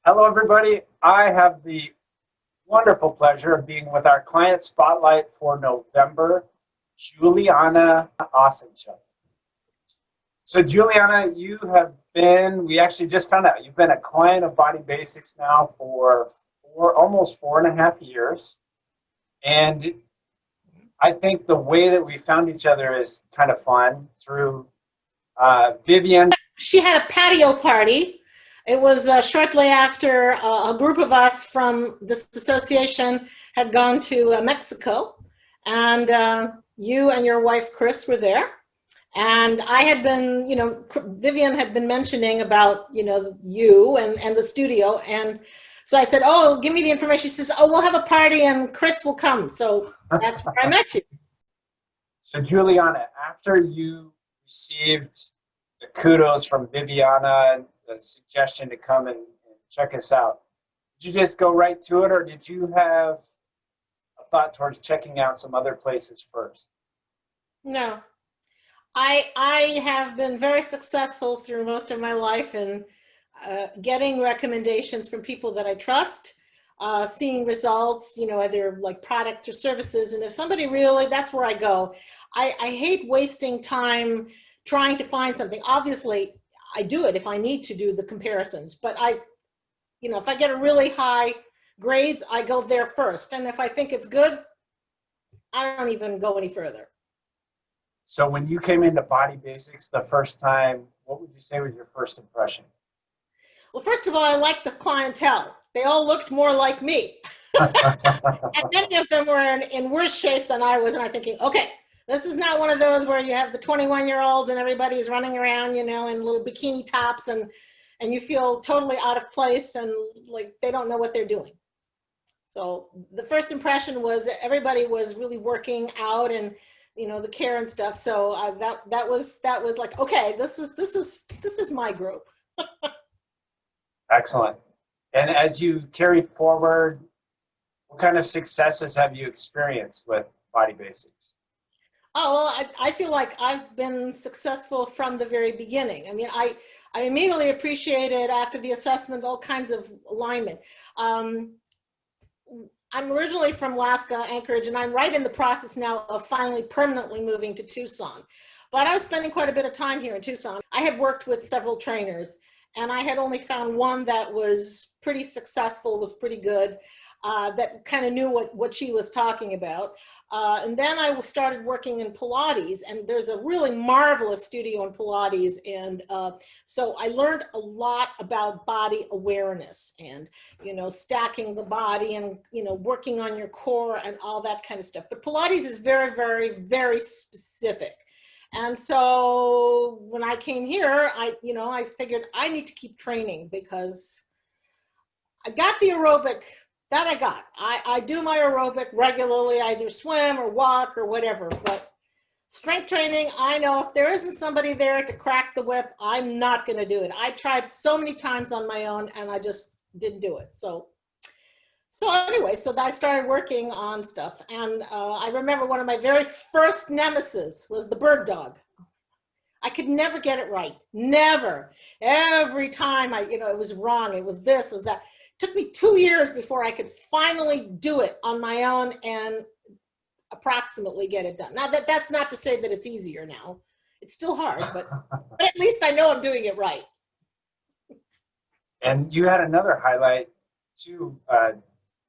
Hello, everybody. I have the wonderful pleasure of being with our client spotlight for November, Juliana Osinchuk. So, Juliana, we actually just found out, you've been a client of Body Basics now for almost 4.5 years. And I think the way that we found each other is kind of fun through Vivian. She had a patio party. It was shortly after a group of us from this association had gone to Mexico, and you and your wife Chris were there. And I had been, Vivian had been mentioning about, you and the studio. And so I said, "Oh, give me the information." She says, "Oh, we'll have a party and Chris will come." So that's where I met you. So, Juliana, after you received the kudos from Viviana and the suggestion to come and check us out, did you just go right to it, or did you have a thought towards checking out some other places first? No, I have been very successful through most of my life in getting recommendations from people that I trust, seeing results, either like products or services. And if somebody really, that's where I go. I hate wasting time trying to find something. Obviously, I do it if I need to do the comparisons, but if I get a really high grades, I go there first. And if I think it's good, I don't even go any further. So, when you came into Body Basics the first time, what would you say was your first impression? Well, first of all, I liked the clientele. They all looked more like me. And many of them were in worse shape than I was. And I'm thinking, okay, this is not one of those where you have the 21-year-olds and everybody's running around, in little bikini tops and you feel totally out of place and like they don't know what they're doing. So the first impression was that everybody was really working out and the care and stuff. So that was like, okay, this is my group. Excellent. And as you carried forward, what kind of successes have you experienced with Body Basics? Oh, well, I feel like I've been successful from the very beginning. I mean, I immediately appreciated after the assessment all kinds of alignment. Um, I'm originally from Alaska, Anchorage, and I'm right in the process now of finally permanently moving to Tucson. But I was spending quite a bit of time here in Tucson. I had worked with several trainers, and I had only found one that was pretty successful, was pretty good, that kind of knew what she was talking about. And then I started working in Pilates, and there's a really marvelous studio in Pilates. And so I learned a lot about body awareness and, stacking the body and, working on your core and all that kind of stuff. But Pilates is very, very, very specific. And so when I came here, I figured I need to keep training because I got the aerobic that I got. I do my aerobic regularly, I either swim or walk or whatever, but strength training, I know if there isn't somebody there to crack the whip, I'm not going to do it. I tried so many times on my own and I just didn't do it. So anyway, so I started working on stuff. And I remember one of my very first nemesis was the bird dog. I could never get it right. Never. Every time it was wrong. It was this, was that. It took me 2 years before I could finally do it on my own and approximately get it done. Now that's not to say that it's easier now. It's still hard, but at least I know I'm doing it right. And you had another highlight too.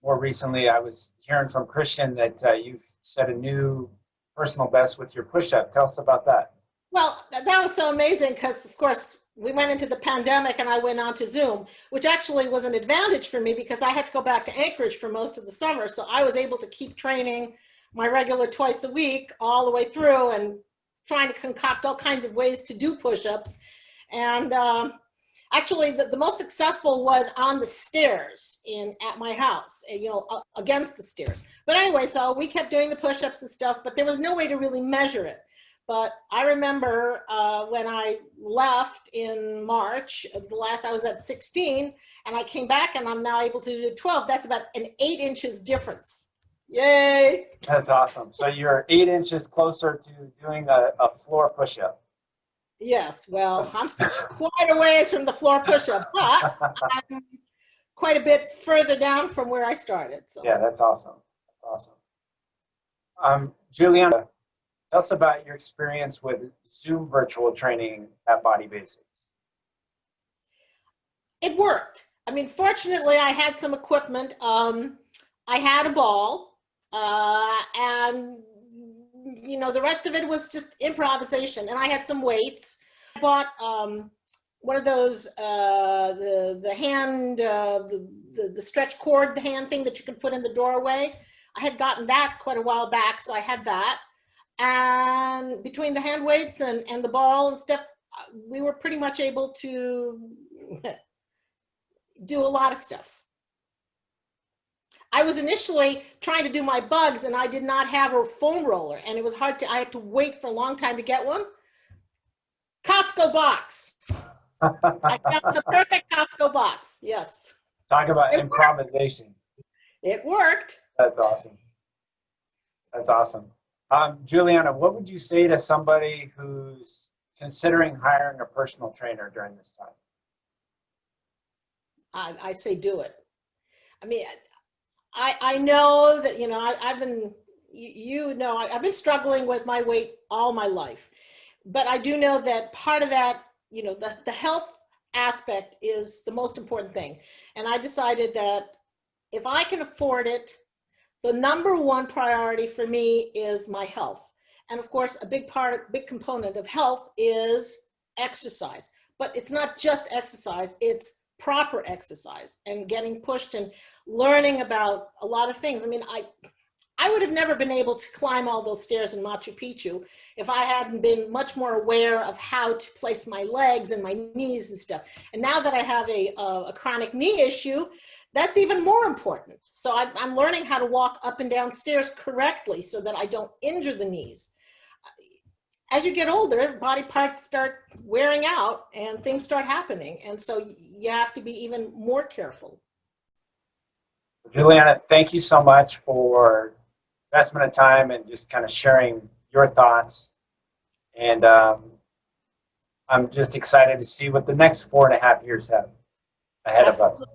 More recently, I was hearing from Christian that you've set a new personal best with your push-up. Tell us about that. Well, that was so amazing because, of course, we went into the pandemic and I went on to Zoom, which actually was an advantage for me because I had to go back to Anchorage for most of the summer. So I was able to keep training my regular twice a week all the way through and trying to concoct all kinds of ways to do push-ups. And actually, the most successful was on the stairs at my house, against the stairs. But anyway, so we kept doing the push-ups and stuff, but there was no way to really measure it. But I remember when I left in March, I was at 16, and I came back and I'm now able to do 12. That's about an 8 inches difference. Yay! That's awesome. So you're 8 inches closer to doing a floor push-up. Yes, well, I'm still quite a ways from the floor push-up, but I'm quite a bit further down from where I started. So. Yeah, that's awesome. That's awesome. Juliana, tell us about your experience with Zoom virtual training at Body Basics. It worked. I mean, fortunately, I had some equipment. I had a ball, and you know, the rest of it was just improvisation. And I had some weights. I bought one of those the hand the stretch cord, the hand thing that you can put in the doorway. I had gotten that quite a while back, so I had that. And between the hand weights and the ball and stuff, we were pretty much able to do a lot of stuff. I was initially trying to do my bugs, and I did not have a foam roller, and it was hard to, I had to wait for a long time to get one. Costco box. I found the perfect Costco box, yes. Talk about It improvisation. worked. It worked. That's awesome. That's awesome. Juliana, what would you say to somebody who's considering hiring a personal trainer during this time? I say do it. I mean, I know that, you know, I've been, you know, I've been struggling with my weight all my life, but I do know that part of that, you know, the health aspect is the most important thing. And I decided that if I can afford it, the number one priority for me is my health. And of course, a big component of health is exercise, but it's not just exercise, it's proper exercise and getting pushed and learning about a lot of things. I mean, I would have never been able to climb all those stairs in Machu Picchu if I hadn't been much more aware of how to place my legs and my knees and stuff. And now that I have a chronic knee issue, that's even more important. So I'm learning how to walk up and down stairs correctly so that I don't injure the knees. As you get older, body parts start wearing out and things start happening. And so you have to be even more careful. Juliana, thank you so much for investment of time and just kind of sharing your thoughts. And I'm just excited to see what the next 4.5 years have ahead Absolutely. of us.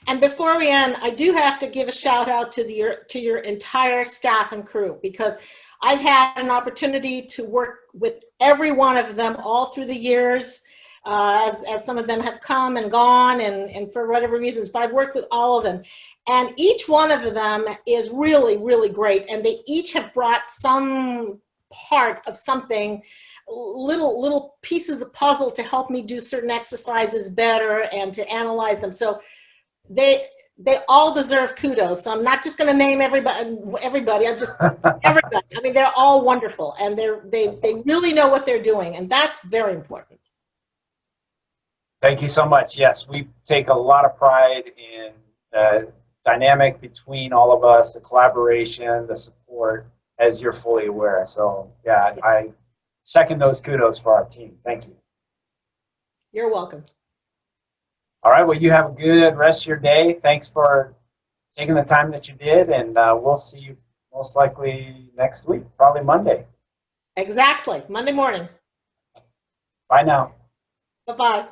And before we end, I do have to give a shout out to your entire staff and crew, because I've had an opportunity to work with every one of them all through the years, as some of them have come and gone and for whatever reasons, but I've worked with all of them. And each one of them is really, really great. And they each have brought some part of something, little piece of the puzzle to help me do certain exercises better and to analyze them. So they all deserve kudos. So I'm not just going to name everybody. I'm just everybody. I mean, they're all wonderful, and they really know what they're doing, and that's very important. Thank you so much. Yes, we take a lot of pride in the dynamic between all of us, the collaboration, the support, as you're fully aware. So yeah, I second those kudos for our team. Thank you. You're welcome. All right, well, you have a good rest of your day. Thanks for taking the time that you did, and we'll see you most likely next week, probably Monday. Exactly. Monday morning. Bye now. Bye-bye.